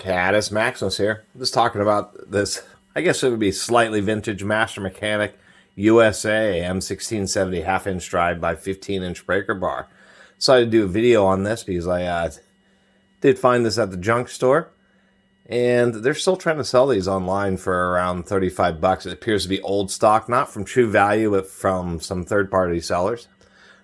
Catus, Maximus here. I'm just talking about this, I guess it would be slightly vintage Master Mechanic USA M1670 half-inch drive by 15-inch breaker bar. Decided to do a video on this because I did find this at the junk store. And they're still trying to sell these online for around 35 bucks. It appears to be old stock, not from True Value, but from some third-party sellers.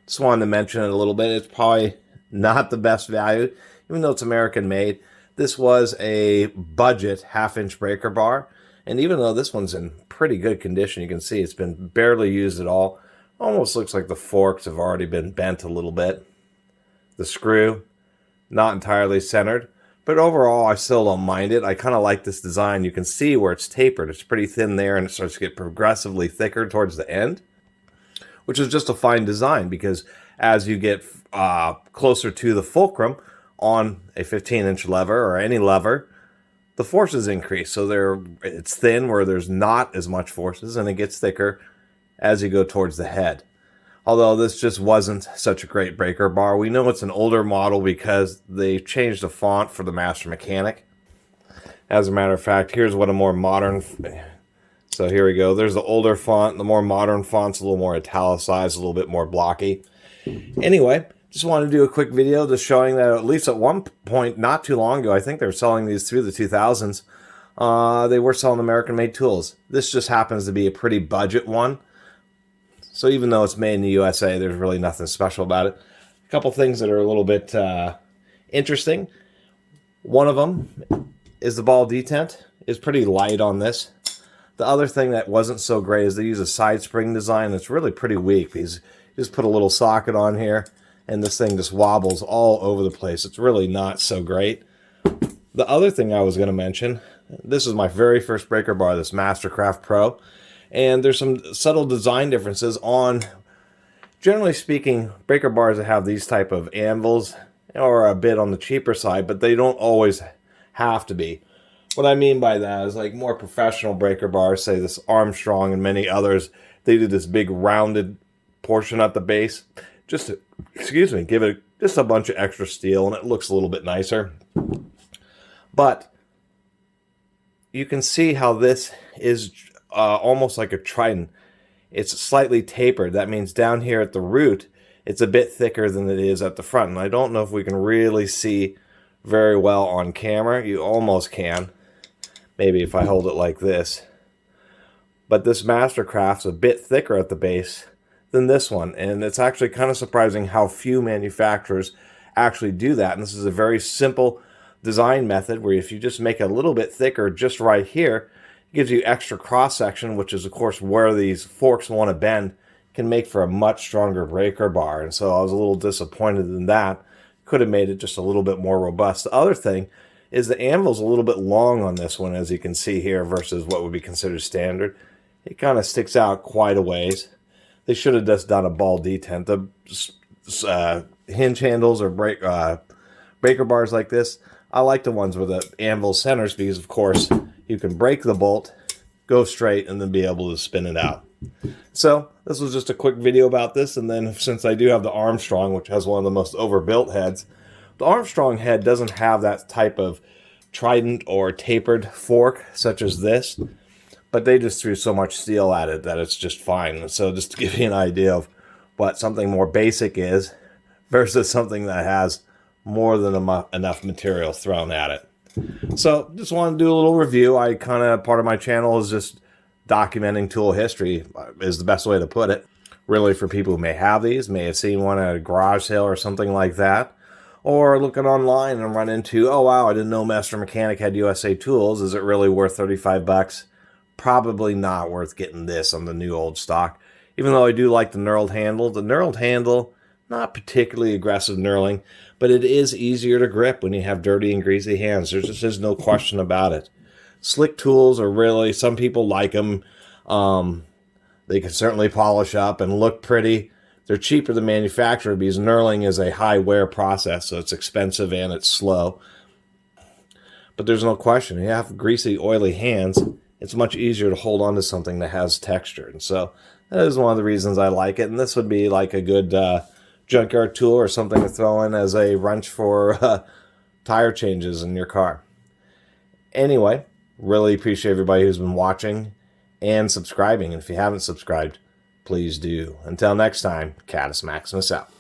Just wanted to mention it a little bit. It's probably not the best value, even though it's American-made. This was a budget half-inch breaker bar, and even though this one's in pretty good condition, you can see it's been barely used at all. Almost looks like the forks have already been bent a little bit. The screw, not entirely centered, but overall I still don't mind it. I kind of like this design. You can see where it's tapered. It's pretty thin there, and it starts to get progressively thicker towards the end, which is just a fine design because as you get closer to the fulcrum, on a 15-inch lever or any lever, the forces increase. So it's thin where there's not as much forces, and it gets thicker as you go towards the head. Although this just wasn't such a great breaker bar. We know it's an older model because they changed the font for the Master Mechanic. As a matter of fact, here's what a more modern... So here we go. There's the older font. The more modern font's a little more italicized, a little bit more blocky. Anyway, just wanted to do a quick video just showing that at least at one point, not too long ago, I think they were selling these through the 2000s, they were selling American-made tools. This just happens to be a pretty budget one. So even though it's made in the USA, there's really nothing special about it. A couple things that are a little bit interesting. One of them is the ball detent. It's pretty light on this. The other thing that wasn't so great is they use a side spring design that's really pretty weak because you just put a little socket on here, and this thing just wobbles all over the place. It's really not so great. The other thing I was going to mention, this is my very first breaker bar, this Mastercraft Pro, and there's some subtle design differences on, generally speaking, breaker bars that have these type of anvils are a bit on the cheaper side, but they don't always have to be. What I mean by that is like more professional breaker bars, say this Armstrong and many others, they do this big rounded portion at the base. Just to, give it just a bunch of extra steel, and it looks a little bit nicer. But you can see how this is almost like a trident. It's slightly tapered. That means down here at the root, it's a bit thicker than it is at the front. And I don't know if we can really see very well on camera. You almost can. Maybe if I hold it like this. But this Mastercraft's a bit thicker at the base than this one, and it's actually kind of surprising how few manufacturers actually do that. And this is a very simple design method where if you just make it a little bit thicker just right here, it gives you extra cross section, which is of course where these forks want to bend, can make for a much stronger breaker bar. And so I was a little disappointed in that. Could have made it just a little bit more robust. The other thing is the anvil's a little bit long on this one, as you can see here, versus what would be considered standard. It kind of sticks out quite a ways. They should have just done a ball detent. The hinge handles or breaker bars like this, I like the ones with the anvil centers because, of course, you can break the bolt, go straight, and then be able to spin it out. So this was just a quick video about this. And then since I do have the Armstrong, which has one of the most overbuilt heads, the Armstrong head doesn't have that type of trident or tapered fork such as this. But they just threw so much steel at it that it's just fine. So just to give you an idea of what something more basic is versus something that has more than enough material thrown at it. So just wanted to do a little review. Part of my channel is just documenting tool history is the best way to put it. Really for people who may have these, may have seen one at a garage sale or something like that. Or looking online and run into, oh wow, I didn't know Master Mechanic had USA tools. Is it really worth 35 bucks? Probably not worth getting this on the new old stock. Even though I do like the knurled handle. The knurled handle, not particularly aggressive knurling, but it is easier to grip when you have dirty and greasy hands. There's just no question about it. Slick tools are really, some people like them. They can certainly polish up and look pretty. They're cheaper to manufacture because knurling is a high wear process, so it's expensive and it's slow. But there's no question, you have greasy, oily hands, it's much easier to hold on to something that has texture. And so that is one of the reasons I like it. And this would be like a good junkyard tool or something to throw in as a wrench for tire changes in your car. Anyway, really appreciate everybody who's been watching and subscribing. And if you haven't subscribed, please do. Until next time, Catus Maximus out.